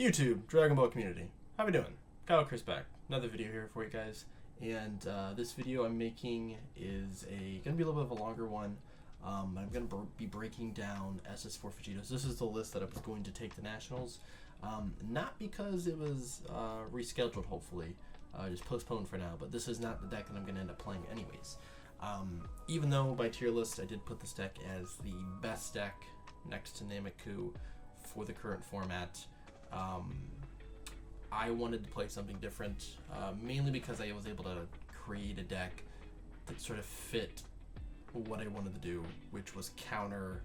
YouTube, Dragon Ball community. How we doing? Kyle Chris back. Another video here for you guys. And this video I'm making is gonna be a little bit of a longer one. I'm gonna be breaking down SS4 Vegitos. This is the list that I was going to take to Nationals. Not because it was rescheduled, hopefully. Just postponed for now, but this is not the deck that I'm gonna end up playing anyways. Even though by tier list I did put this deck as the best deck next to Nameku for the current format, I wanted to play something different, mainly because I was able to create a deck that sort of fit what I wanted to do, which was counter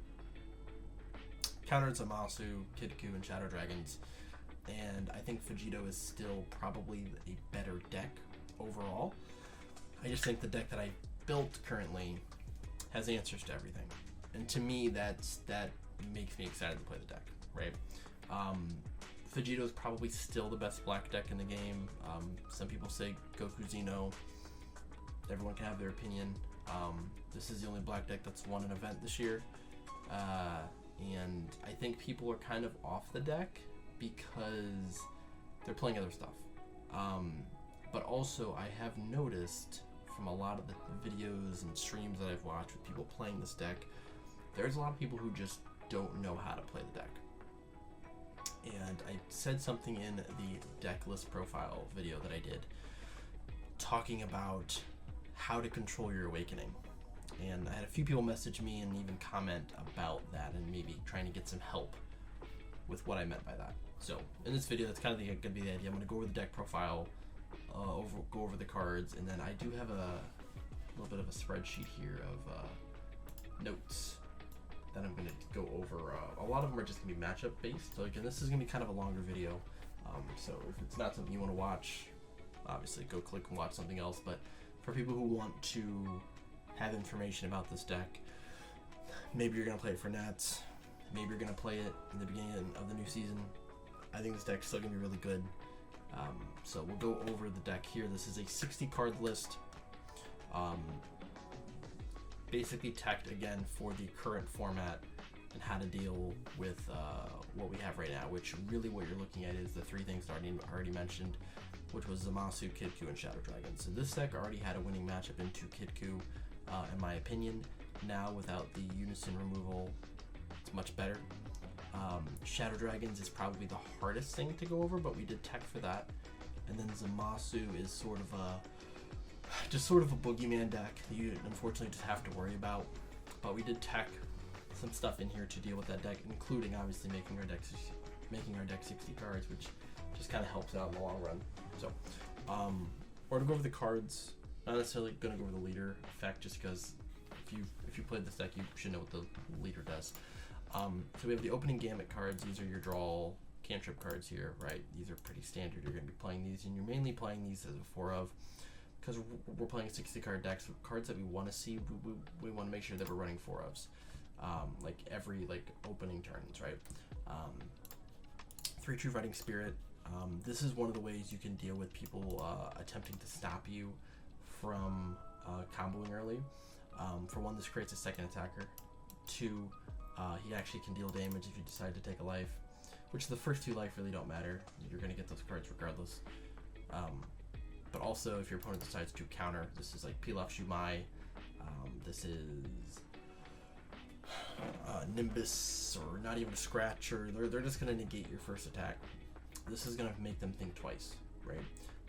Zamasu, Kidku, and Shadow Dragons. And I think Vegito is still probably a better deck overall. I just think the deck that I built currently has answers to everything, and to me that makes me excited to play the deck, right? Vegito is probably still the best black deck in the game. Some people say Goku Xeno. Everyone can have their opinion. This is the only black deck that's won an event this year, and I think people are kind of off the deck because they're playing other stuff. But also I have noticed from a lot of the videos and streams that I've watched with people playing this deck, there's a lot of people who just don't know how to play the deck. And I said something in the deck list profile video that I did, talking about how to control your awakening. And I had a few people message me and even comment about that and maybe trying to get some help with what I meant by that. So in this video, that's kind of going to be the idea. I'm going to go over the deck profile, go over the cards, and then I do have a little bit of a spreadsheet here of notes that I'm going to go over. A lot of them are just going to be matchup based. So again, this is going to be kind of a longer video. So if it's not something you want to watch, obviously go click and watch something else. But for people who want to have information about this deck, maybe you're going to play it for Nats, maybe you're going to play it in the beginning of the new season, I think this deck's still going to be really good. So we'll go over the deck here. This is a 60 card list, basically teched again for the current format and how to deal with what we have right now, which really what you're looking at is the three things that I already mentioned, which was Zamasu, Kidku, and Shadow Dragon. So this deck already had a winning matchup into Kidku, in my opinion. Now without the Unison removal, it's much better. Shadow Dragons is probably the hardest thing to go over, but we did tech for that. And then Zamasu is sort of a boogeyman deck that you unfortunately just have to worry about. But we did tech some stuff in here to deal with that deck, including obviously making our deck 60 cards, which just kind of helps out in the long run. So we're gonna go over the cards. Not necessarily gonna go over the leader effect, just because if you played this deck, you should know what the leader does. So we have the opening gamut cards. These are your draw cantrip cards here, right? These are pretty standard. You're going to be playing these, and you're mainly playing these as a 4 of, because we're playing 60 card decks. Cards that we want to see, we want to make sure that we're running 4 ofs, like every opening turns, right? 3 True Fighting Spirit. This is one of the ways you can deal with people attempting to stop you from comboing early. For one, this creates a second attacker. 2, he actually can deal damage if you decide to take a life, which the first 2 life really don't matter. You're going to get those cards regardless. But also, if your opponent decides to counter, this is like Pilaf Shumai. This is Nimbus, or not even a scratch, or they're just going to negate your first attack. This is going to make them think twice, right?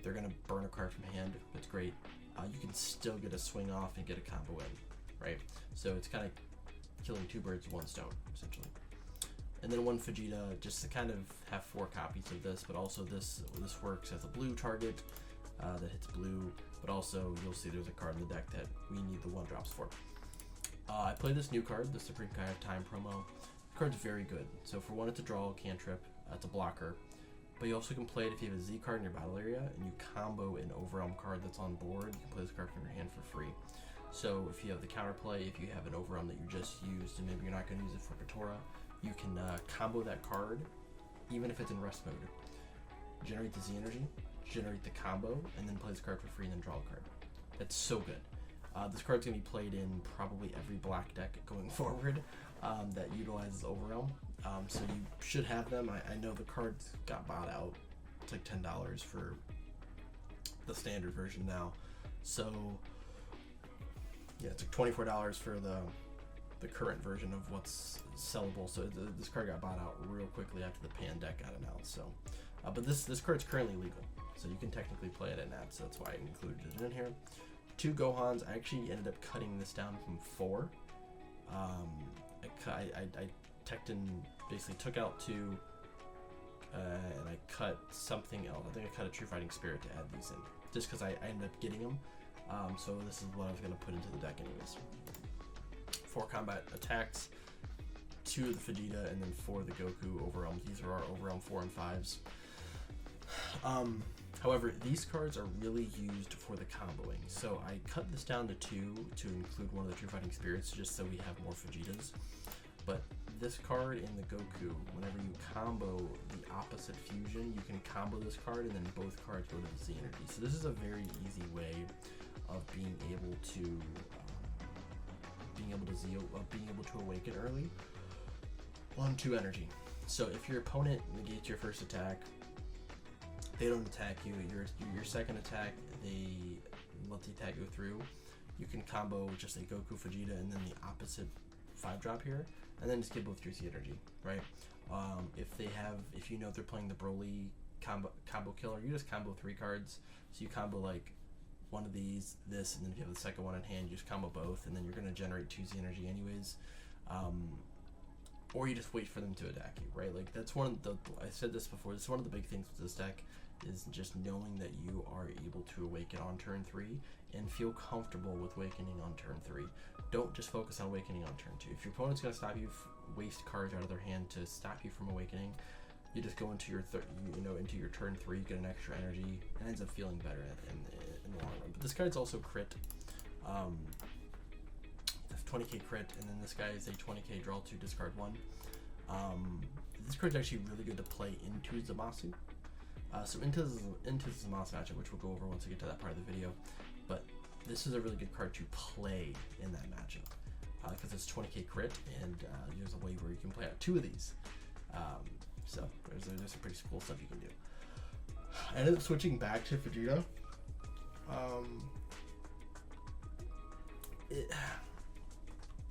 They're going to burn a card from hand. It's great. You can still get a swing off and get a combo in, right? So it's kind of killing 2 birds with 1 stone, essentially. And then 1 Vegeta, just to kind of have 4 copies of this, but also this works as a blue target that hits blue, but also you'll see there's a card in the deck that we need the 1-drops for. I play this new card, the Supreme Kai of Time promo. The card's very good. So for 1, it's a draw cantrip, it's a blocker, but you also can play it if you have a Z card in your battle area and you combo an Overwhelm card that's on board. You can play this card from your hand for free. So if you have the counterplay, if you have an Overwhelm that you just used and maybe you're not going to use it for Patora, you can combo that card, even if it's in rest mode. Generate the Z energy, generate the combo, and then play this card for free and then draw a card. That's so good. This card's going to be played in probably every black deck going forward. that utilizes Overrealm. So you should have them. I know the cards got bought out. It's like $10 for the standard version now. So yeah, it's like $24 for the current version of what's sellable. So this card got bought out real quickly after the Pan deck got announced. So, but this card's currently legal, so you can technically play it at NAP. So that's why I included it in here. 2 Gohans. I actually ended up cutting this down from 4. I teched and basically took out 2, and I cut something else. I think I cut a True Fighting Spirit to add these in, just because I ended up getting them. So this is what I was going to put into the deck anyways. 4 combat attacks, 2 of the Vegeta, and then 4 of the Goku Overrealms. These are our Overrealm 4 and 5s. However, these cards are really used for the comboing. So I cut this down to 2 to include one of the True Fighting Spirits, just so we have more Vegetas. But this card in the Goku, whenever you combo the opposite fusion, you can combo this card and then both cards go to the Z energy. So this is a very easy way of being able to awaken early on 2 energy. So if your opponent negates your first attack, they don't attack you. Your second attack, they let the attack go through. You can combo just a Goku Vegeta and then the opposite 5-drop here, and then just get both your Z energy, right? If you know they're playing the Broly combo killer, you just combo 3 cards. So you combo like one of these, this, and then if you have the second one in hand, you just combo both, and then you're going to generate 2 Z energy anyways. Or you just wait for them to attack you, right? Like that's one of the, I said this before, this is one of the big things with this deck, is just knowing that you are able to awaken on turn 3 and feel comfortable with awakening on turn 3. Don't just focus on awakening on turn 2. If your opponent's going to stop you, waste cards out of their hand to stop you from awakening, you just go into your into your turn 3, get an extra energy, and ends up feeling better in the long run. But this card's also crit. 20k crit, and then this guy is a 20k draw 2, discard 1. This card's actually really good to play into Zamasu. So into the Zamasu matchup, which we'll go over once we get to that part of the video. But this is a really good card to play in that matchup because it's 20k crit, and there's a way where you can play out 2 of these. So there's some pretty cool stuff you can do. I ended up switching back to Vegeta.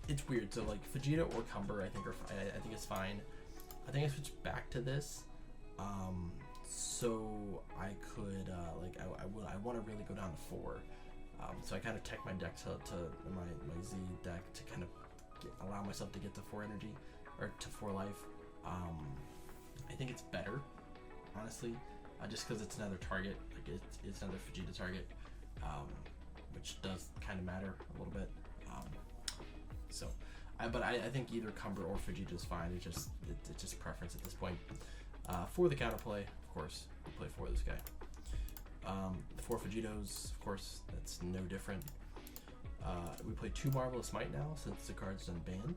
It's weird. So like Vegeta or Cumber, I think it's fine. I think I switched back to this, so I could I want to really go down to 4. So I kind of tech my deck to my Z deck to kind of allow myself to get to 4 energy or to 4 life. I think it's better, honestly, just because it's another target. Like it's another Vegeta target, which does kind of matter a little bit. But I think either Cumber or Vegeta is fine. It's just preference at this point. For the counterplay, of course, we play 4 of this guy. 4 Vegetos, of course, that's no different. We play 2 Marvelous Might now since the card's unbanned.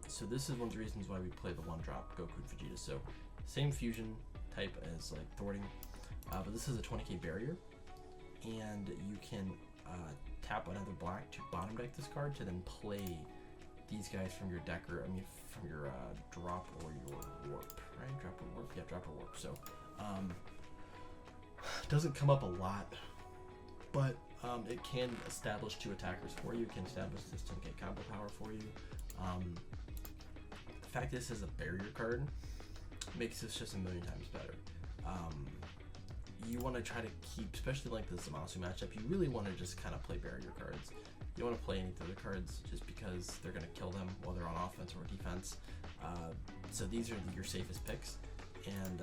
So this is one of the reasons why we play the 1-drop Goku Vegeta. So same fusion type as like thwarting, but this is a 20k barrier, and you can tap another black to bottom deck this card to then play these guys from your deck, or from your drop or your warp, right? Drop or warp, yeah, drop or warp. So doesn't come up a lot, but it can establish 2 attackers for you. It can establish this 10k combo power for you. The fact this is a barrier card makes this just a million times better. You want to try to keep, especially like the Zamasu matchup, you really want to just kind of play barrier cards. You don't want to play any other cards just because they're going to kill them while they're on offense or defense. So these are your safest picks, and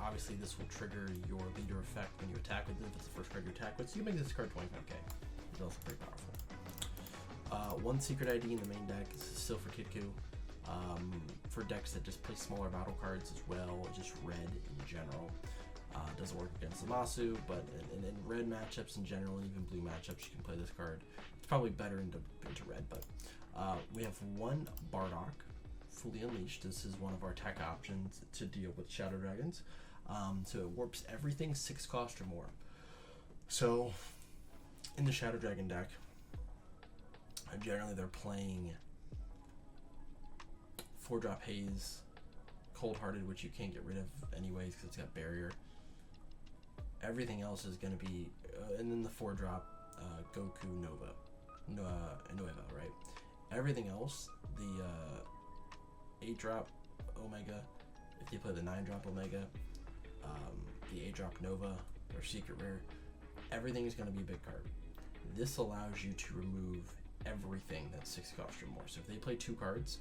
obviously this will trigger your leader effect when you attack with it. If it's the first card you attack with, so you can make this card 25k. It's also pretty powerful. 1 secret ID in the main deck. This is still for Kitku. For decks that just play smaller battle cards as well, just red in general. Doesn't work against Zamasu, but in red matchups in general, and even blue matchups, you can play this card. It's probably better into red, but we have 1 Bardock, fully unleashed. This is one of our tech options to deal with Shadow Dragons. So it warps everything 6 cost or more. So in the Shadow Dragon deck, generally they're playing 4-drop Haze, Cold-Hearted, which you can't get rid of anyways because it's got barrier. Everything else is going to be, and then the 4-drop Goku Nova, right? Everything else, the 8-drop Omega, if you play the 9-drop Omega, the 8-drop Nova, or Secret Rare, everything is going to be a big card. This allows you to remove everything that's 6 cost or more. So if they play 2 cards,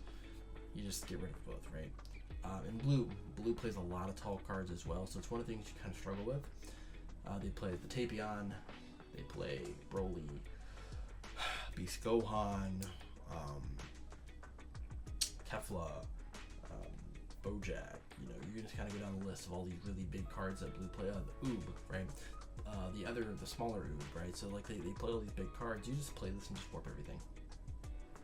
you just get rid of both, right? And blue plays a lot of tall cards as well, so it's one of the things you kind of struggle with. They play the Tapion, they play Broly, Beast Gohan, Kefla, Bojack. You know, you're just kind of go down the list of all these really big cards that blue play. The Oob, right? The smaller Oob, right? So like they play all these big cards. You just play this and just warp everything.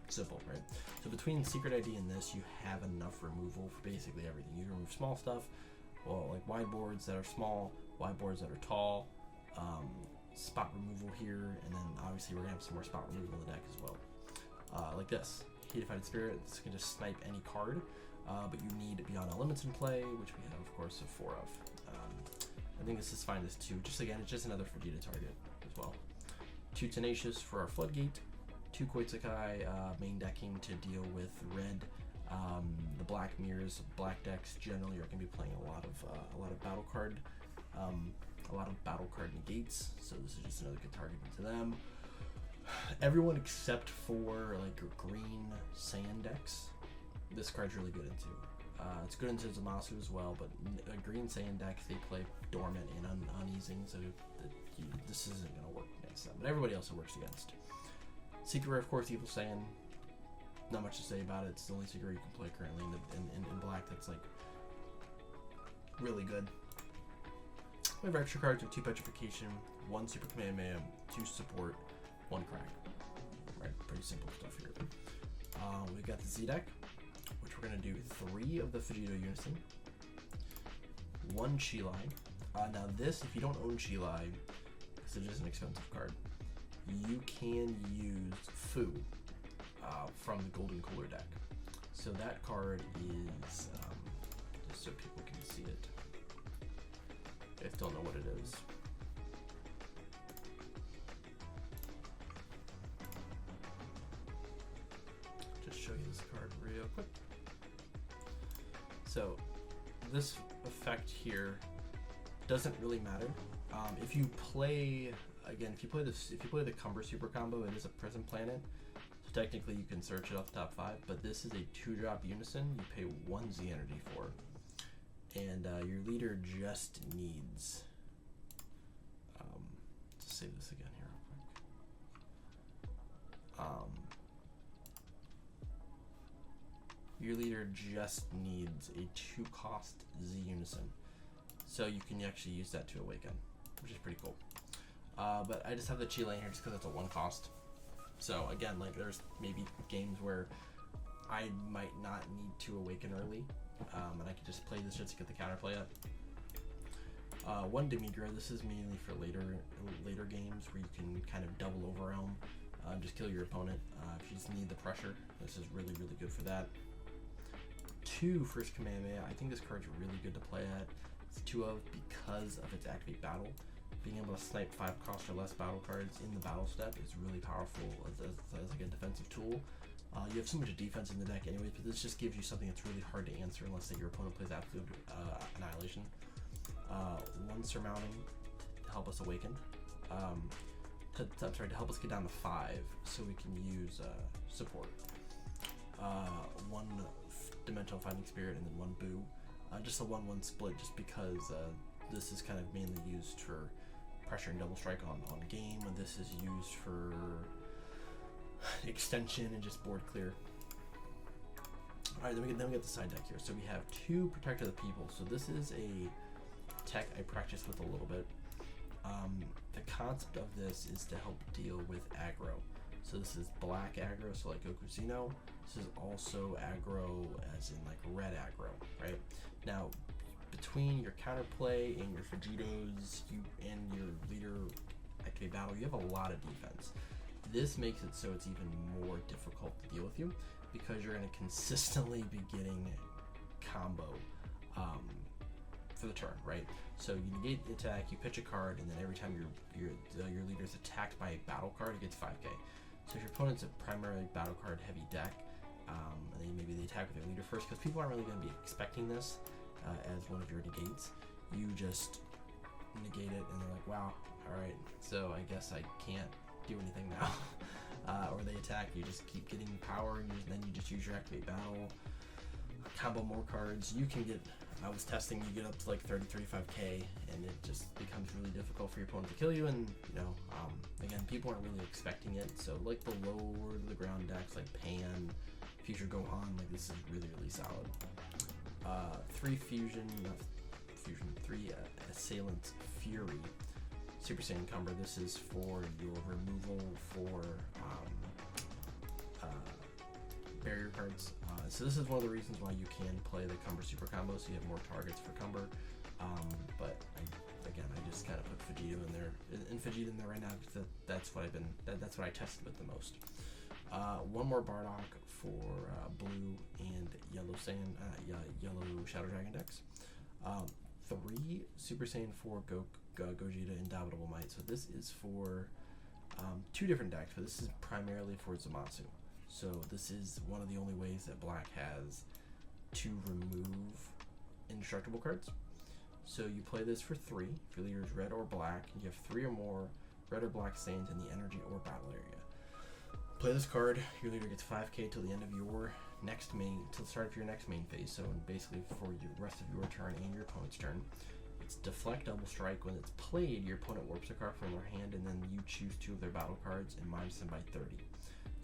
Simple, right? So between Secret ID and this, you have enough removal for basically everything. You remove small stuff, well, like wide boards that are small, wide boards that are tall, spot removal here, and then obviously we're gonna have some more spot removal in the deck as well. Like this, Heatified Spirit. This can just snipe any card, but you need Beyond All Limits in play, which we have, of course, 4 of. I think this is fine as 2. Just again, it's just another Vegito target as well. 2 Tenacious for our Floodgate. 2 Koitsukai, main decking to deal with red. The black mirrors, black decks generally are going to be playing a lot of battle card negates. So this is just another good target to them. Everyone except for like green Saiyan decks, this card's really good into. It's good into Zamasu as well, but green Saiyan decks, they play Dormant and Uneasing, so this isn't going to work against them. But everybody else it works against. Secret Rare, of course, Evil Saiyan. Not much to say about it. It's the only Secret you can play currently in black that's like really good. We have extra cards with 2 Petrification, 1 Super Kamehameha, 2 Support, 1 Crack. Right, pretty simple stuff here. We've got the Z deck, which we're going to do 3 of the Vegito Unison, 1 Chilai. Now this, if you don't own Chilai, because it is an expensive card, you can use Fu from the Golden Cooler deck. So that card is, just so people can see it, if they don't know what it is. Just show you this card real quick. So this effect here doesn't really matter. If you play the Cumber Super Combo, it is a Prison Planet. So technically you can search it off the top 5, but this is a 2-drop Unison you pay 1 Z energy for. And your leader just needs, let's save this again here real quick. Your leader just needs a 2-cost Z Unison. So you can actually use that to awaken, which is pretty cool. But I just have the Chile in here just because it's a 1 cost. So again, like there's maybe games where I might not need to awaken early, and I can just play this just to get the counterplay up. 1 Demigra. This is mainly for later games where you can kind of double overwhelm, just kill your opponent. If you just need the pressure, this is really good for that. 2 First Kamehameha. I think this card's really good to play at. It's 2 of because of its Activate Battle. Being able to snipe 5 cost or less battle cards in the battle step is really powerful as like a defensive tool. You have so much defense in the deck anyways, but this just gives you something that's really hard to answer unless your opponent plays Absolute Annihilation. 1 Surmounting to help us awaken. To help us get down to 5 so we can use support. 1 Dimensional Fighting Spirit and then 1 Boo. Just a 1-1 split just because this is kind of mainly used for pressure and double strike on game, and this is used for extension and just board clear. Alright, then we get the side deck here. So we have 2 Protector of the People. So this is a tech I practiced with a little bit. The concept of this is to help deal with aggro. So this is black aggro, so like Goku Xeno. This is also aggro as in like red aggro, right? Now, between your counterplay and your Vegitos and your leader Activate Battle, you have a lot of defense. This makes it so it's even more difficult to deal with you. because you're going to consistently be getting combo for the turn, right? So you negate the attack, you pitch a card, and then every time your leader is attacked by a battle card, it gets 5k. So if your opponent's a primarily battle card heavy deck, and then maybe they attack with their leader first, because people aren't really going to be expecting this as one of your negates. You just negate it, and they're like, wow, alright, so I guess I can't do anything now. Or they attack, you just keep getting power, and then you just use your activate battle, combo more cards. You can get, I was testing, you get up to like 30-35k, and it just becomes really difficult for your opponent to kill you. And again, people aren't really expecting it, so like the lower to the ground decks like Pan, Future Gohan, like this is really solid. 3 Assailant Fury Super Saiyan Cumber. This is for your removal for barrier cards. So this is one of the reasons why you can play the Cumber Super Combo, so you have more targets for Cumber. But I just kind of put Vegito in there, right now, because that's what I tested with the most. One more Bardock for blue and yellow Saiyan, yellow Shadow Dragon decks. 3 Super Saiyan 4 Gogeta Indomitable Might. So this is for 2 different decks, but this is primarily for Zamasu. So this is one of the only ways that black has to remove indestructible cards. So you play this for 3. If your leader is red or black, and you have 3 or more red or black Saiyans in the energy or battle area. Play this card, your leader gets 5k till the end of your next main, till the start of your next main phase, so basically for the rest of your turn and your opponent's turn. It's Deflect Double Strike. When it's played, your opponent warps a card from their hand, and then you choose 2 of their battle cards and minus them by 30.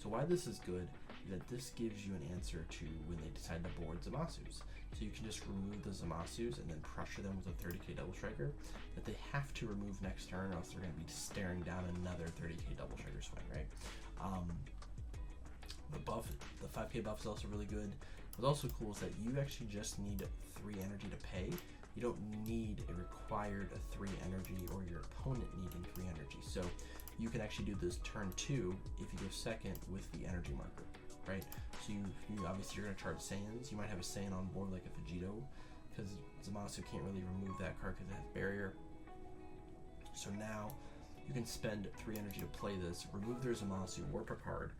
So why this is good is that this gives you an answer to when they decide to board Zamasus. So you can just remove the Zamasus and then pressure them with a 30k Double Striker that they have to remove next turn, or else they're going to be staring down another 30k Double Striker swing, right? The 5k buff is also really good. What's also cool is that you actually just need 3 energy to pay. You don't need a required 3 energy, or your opponent needing 3 energy. So you can actually do this turn 2 if you go second with the energy marker, right? So you obviously you're going to charge Saiyans. You might have a Saiyan on board like a Vegito, because Zamasu can't really remove that card because it has barrier. So now you can spend 3 energy to play this, remove their Zamasu, warp a card,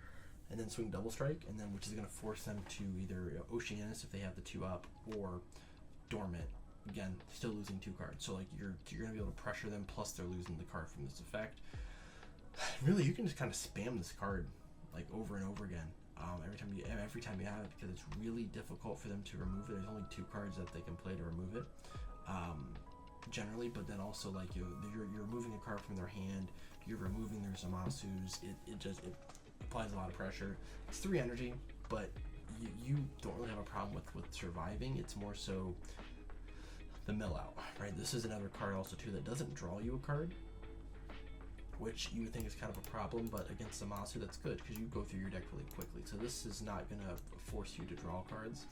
and then swing Double Strike, and then which is going to force them to either Oceanus if they have the 2 up, or Dormant. Again, still losing 2 cards. So like you're going to be able to pressure them, plus they're losing the card from this effect. Really, you can just kind of spam this card like over and over again. Every time you have it, because it's really difficult for them to remove it. There's only 2 cards that they can play to remove it, generally. But then also like you're removing a card from their hand, you're removing their Zamasus. It applies a lot of pressure. It's 3 energy, but you don't really have a problem with surviving. It's more so the mill out, right? This is another card also too that doesn't draw you a card, which you would think is kind of a problem, but against Zamasu that's good, because you go through your deck really quickly. So this is not going to force you to draw cards,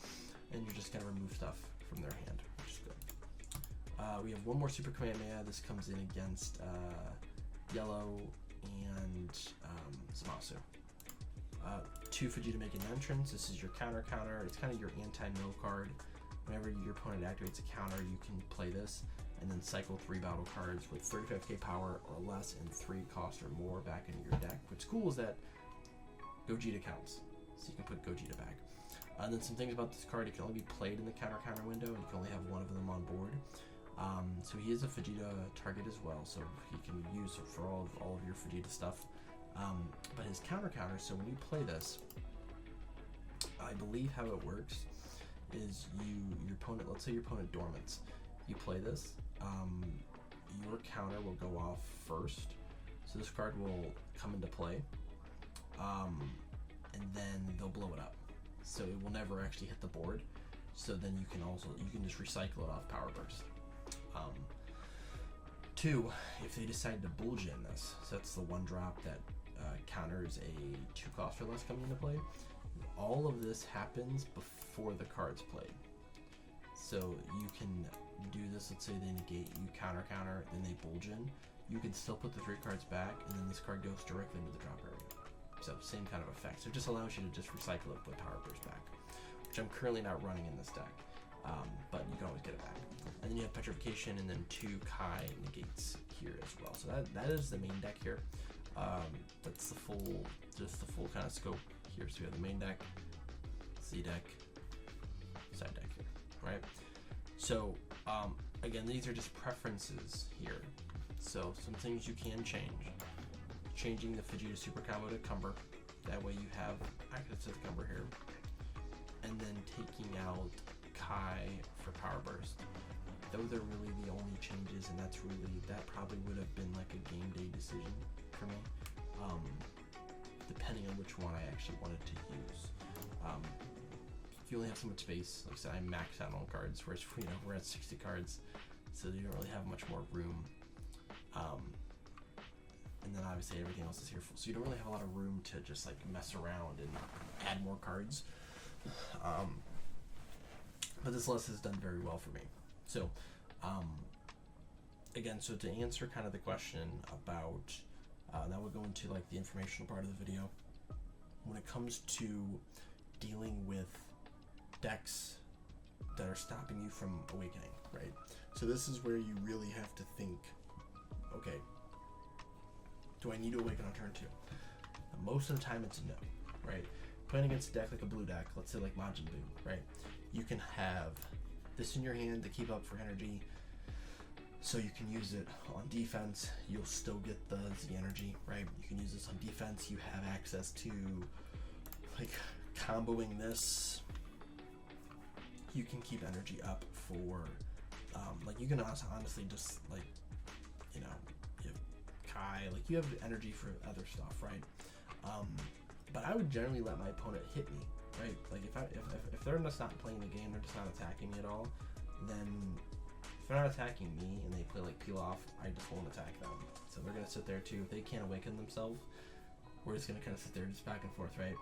and you're just going to remove stuff from their hand, which is good. We have one more Super Kamehameha. This comes in against yellow and Zamasu. 2 Vegito make an entrance. This is your counter. It's kind of your anti-mill card. Whenever your opponent activates a counter, you can play this, and then cycle 3 battle cards with 35k power or less and 3 cost or more back into your deck. What's cool is that Gogeta counts, so you can put Gogeta back. And then some things about this card: it can only be played in the counter window, and you can only have one of them on board. So he is a Vegeta target as well, so he can be used for all of your Vegeta stuff. But his counter, so when you play this, I believe how it works is your opponent, let's say your opponent dormants, you play this, your counter will go off first, so this card will come into play, and then they'll blow it up, so it will never actually hit the board. So then you can just recycle it off Power Burst. 2, if they decide to bullgen this, so that's the 1 drop that counters a 2 cost or less coming into play. All of this happens before the card's played. So you can do this, let's say they negate, you counter, then they bullgen. You can still put the 3 cards back, and then this card goes directly into the drop area. So same kind of effect. So it just allows you to just recycle it with Power Burst back, which I'm currently not running in this deck, but you can always get it back. And then you have Petrification and then 2 Kai negates here as well. So that is the main deck here. That's the full, just the full kind of scope here. So we have the main deck, Z deck, side deck here, right? So again, these are just preferences here. So some things you can change. Changing the Vegito super combo to Cumber. That way you have access to the Cumber here. And then taking out Kai for Power Burst. Those are really the only changes, and that probably would have been like a game day decision for me, depending on which one I actually wanted to use. You only have so much space. Like I said, I maxed out on cards, whereas we're at 60 cards, so you don't really have much more room. And then obviously everything else is here, so you don't really have a lot of room to just like mess around and add more cards. But this list has done very well for me. So, again, so to answer kind of the question about, now we'll go into like the informational part of the video. When it comes to dealing with decks that are stopping you from awakening, right? So this is where you really have to think, okay, do I need to awaken on turn 2? And most of the time it's no, right? Playing against a deck like a blue deck, let's say like Majin Buu, right? You can have this in your hand to keep up for energy, so you can use it on defense. You'll still get the Z energy, right? You can use this on defense. You have access to like comboing this. You can keep energy up for like you can honestly just like, you know, you have Kai, like you have energy for other stuff, right? But I would generally let my opponent hit me, right? Like if they're just not playing the game, they're just not attacking me at all, then if they're not attacking me and they play like peel off, I just won't attack them. So they're gonna sit there too. If they can't awaken themselves, we're just gonna kind of sit there just back and forth, right?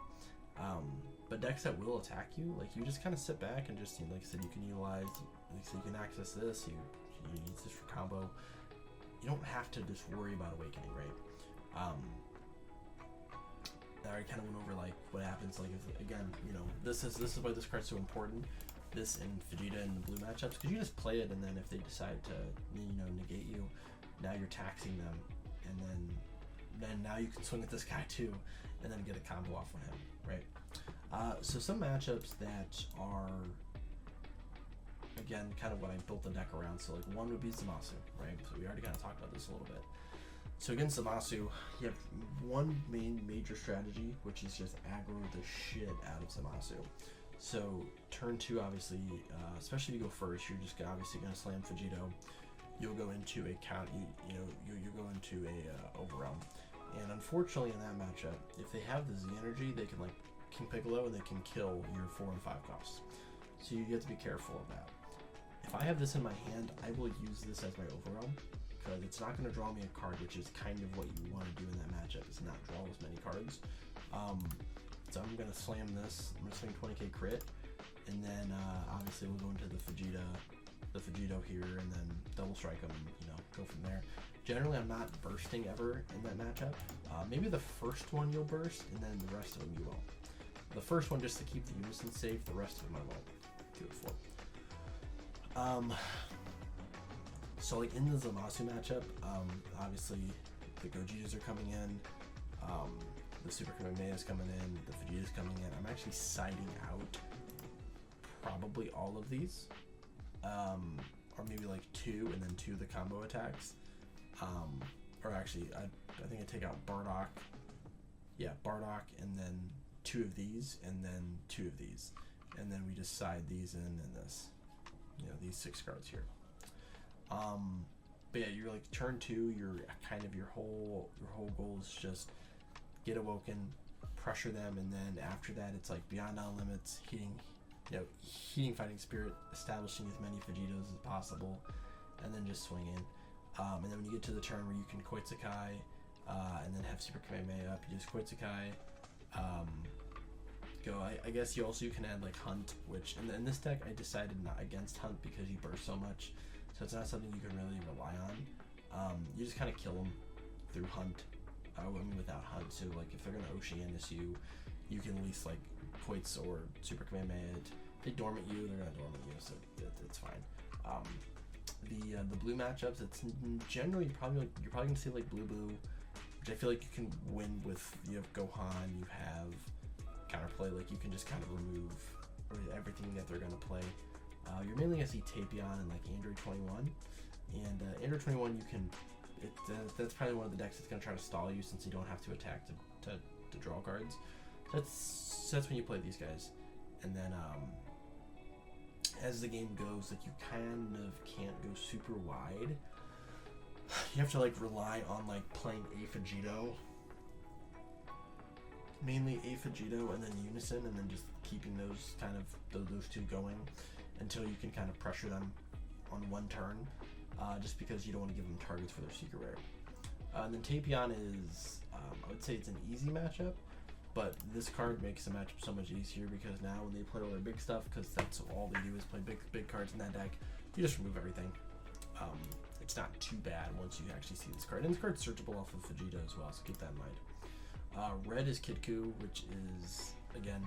But decks that will attack you, like you just kind of sit back and just, like I said, you can utilize, like so you can access this, you use this for combo. You don't have to just worry about awakening, right? I already kind of went over like what happens, like if, again, you know, this is why this card's so important. This and Vegeta and the blue matchups, because you just play it, and then if they decide to, you know, negate you, now you're taxing them, and then now you can swing at this guy too, and then get a combo off on him, right? So some matchups that are, again, kind of what I built the deck around. So like one would be Zamasu, right? So we already kind of talked about this a little bit. So against Zamasu, you have one major strategy, which is just aggro the shit out of Zamasu. So turn 2, obviously, especially if you go first, you're just obviously going to slam Vegito. You'll go into a count, you go into a overwhelm. And unfortunately in that matchup, if they have the Z energy, they can like King Piccolo and they can kill your 4 and 5 costs. So you have to be careful of that. If I have this in my hand, I will use this as my overwhelm, because it's not going to draw me a card, which is kind of what you want to do in that matchup, is not draw as many cards. So I'm going to slam this, I'm going to swing 20k crit, and then obviously we'll go into the Vegito here, and then double strike them, and, you know, go from there. Generally, I'm not bursting ever in that matchup. Maybe the first one you'll burst, and then the rest of them you won't. The first one just to keep the unison safe, the rest of them I won't. 2 of 4. So like in the Zamasu matchup, obviously the Gojitas are coming in, the Super Kamehameha is coming in, the Vegeta is coming in. I'm actually siding out probably all of these, or maybe like 2 and then 2 of the combo attacks. Or actually, I think I take out Bardock. Yeah, Bardock, and then 2 of these, and then 2 of these, and then we just side these in and this. You know, these 6 cards here. But yeah, you're like turn 2. You're kind of your whole goal is just get awoken, pressure them, and then after that, it's like beyond all limits, heating fighting spirit, establishing as many Vegitos as possible, and then just swing in. And then when you get to the turn where you can Koitsukai, and then have Super Kamehameha up, you just Koitsukai, go. I guess you can add like Hunt, which in this deck I decided not against Hunt because you burst so much, so it's not something you can really rely on. You just kind of kill them through Hunt, I mean, without HUD. So like if they're gonna Oceanus you, you can at least like Quoits or Super Kamehameha. If they dormant you, they're gonna dormant you, so it's fine. The blue matchups, it's generally you're probably gonna see like blue, which I feel like you can win with. You have Gohan, you have counterplay, like you can just kind of remove everything that they're gonna play. You're mainly gonna see Tapion and like Android 21, and Android 21 you can. That's probably one of the decks that's gonna try to stall you since you don't have to attack to draw cards. That's when you play these guys, and then as the game goes, like you kind of can't go super wide. You have to like rely on like playing a Vegito, mainly a Vegito, and then Unison, and then just keeping those kind of those two going until you can kind of pressure them on one turn, just because you don't want to give them targets for their secret rare. And then Tapion is, I would say it's an easy matchup, but this card makes the matchup so much easier because now when they play all their big stuff, because that's all they do is play big cards in that deck, you just remove everything. It's not too bad once you actually see this card. And this card's searchable off of Vegito as well, so keep that in mind. Red is Kidku, which is, again,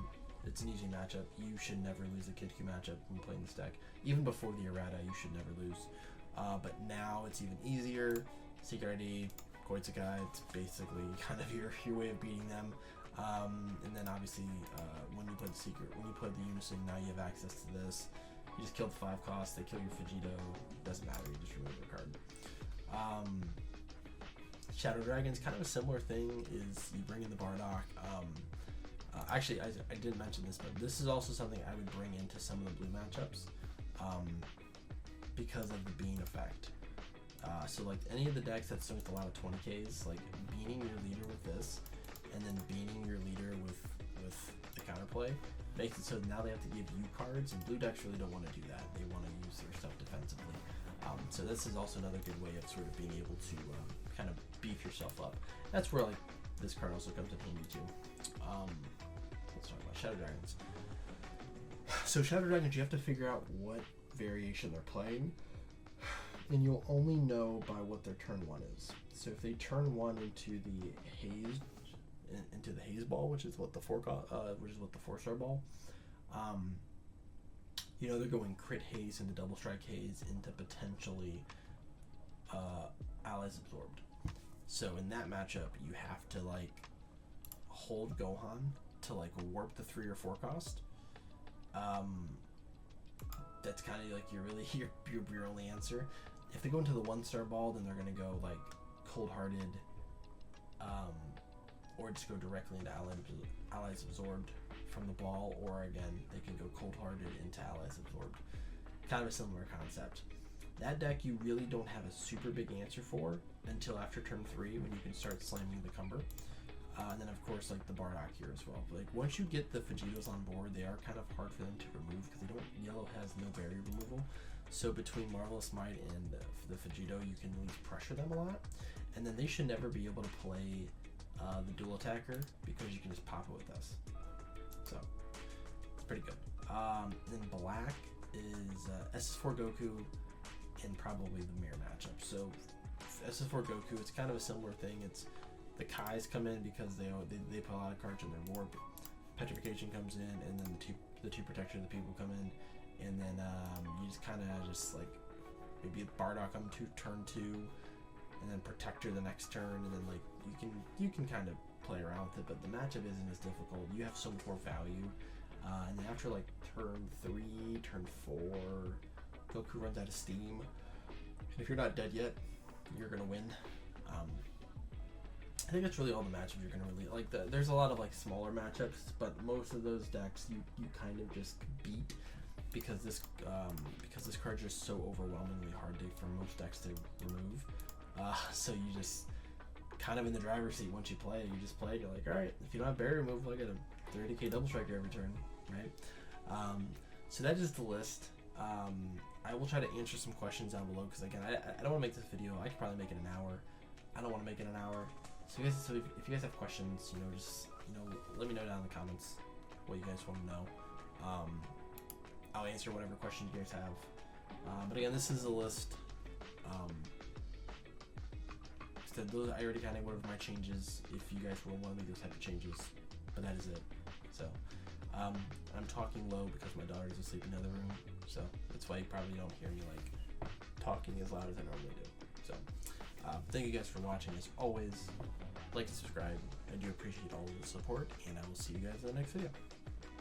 it's an easy matchup. You should never lose the Kidku matchup when playing this deck. Even before the errata, you should never lose. But now it's even easier. Secret ID, Koitsukai, it's basically kind of your way of beating them. And then obviously, when you play the secret, when you play the Unison, now you have access to this. You just kill the 5 cost, they kill your Vegito, doesn't matter, you just remove the card. Shadow Dragon's kind of a similar thing, is you bring in the Bardock. Actually, I didn't mention this, but this is also something I would bring into some of the blue matchups, because of the Bean effect. So like any of the decks that start with a lot of 20Ks, like beaning your leader with this, and then beaning your leader with the counterplay, makes it so now they have to give you cards, and blue decks really don't want to do that. They want to use their stuff defensively. So this is also another good way of sort of being able to kind of beef yourself up. That's where like this card also comes in handy too. Let's talk about Shadow Dragons. So Shadow Dragons, you have to figure out what variation they're playing, and you'll only know by what their turn 1 is. So if they turn 1 into the haze ball, which is what the 4-star ball, you know they're going crit haze into double strike haze into potentially allies absorbed. So in that matchup, you have to like hold Gohan to like warp the 3 or 4 cost. That's kind of like your only answer. If they go into the 1-star ball, then they're gonna go like cold-hearted, or just go directly into allies absorbed from the ball, or again they can go cold-hearted into allies absorbed. Kind of a similar concept. That deck you really don't have a super big answer for until after turn 3, when you can start slamming the Cumber. And then of course like the Bardock here as well. But like once you get the Vegitos on board, they are kind of hard for them to remove because yellow has no barrier removal. So between Marvelous Might and the Vegito, you can at least pressure them a lot. And then they should never be able to play the dual attacker because you can just pop it with this. So it's pretty good. Then black is SS4 Goku and probably the mirror matchup. So SS4 Goku, it's kind of a similar thing. It's the Kais come in because they put a lot of cards in their warp. Petrification comes in, and then the two protection of the people come in, and then you just kind of just like maybe Bardock on turn 2, and then Protector the next turn, and then like you can kind of play around with it, but the matchup isn't as difficult. You have so much more value, and then after like turn 3, turn 4, Goku runs out of steam, and if you're not dead yet, you're gonna win. I think that's really all the matchups you're gonna really like. There's a lot of like smaller matchups, but most of those decks you kind of just beat because this card's just so overwhelmingly hard for most decks to remove. So you just kind of in the driver's seat once you play. You just play. You're like, all right, if you don't have barrier removal, I get a 30k double striker every turn, right? So that is the list. I will try to answer some questions down below because again, I don't want to make this video. I could probably make it an hour. I don't want to make it an hour. So if you guys have questions, just let me know down in the comments what you guys want to know. I'll answer whatever questions you guys have. But again, this is a list. It's I said, those I already kind of went over my changes. If you guys will want to make those type of changes, but that is it. So I'm talking low because my daughter is asleep in the other room, so that's why you probably don't hear me like talking as loud as I normally do. So thank you guys for watching. As always, like and subscribe. I do appreciate all of the support, and I will see you guys in the next video.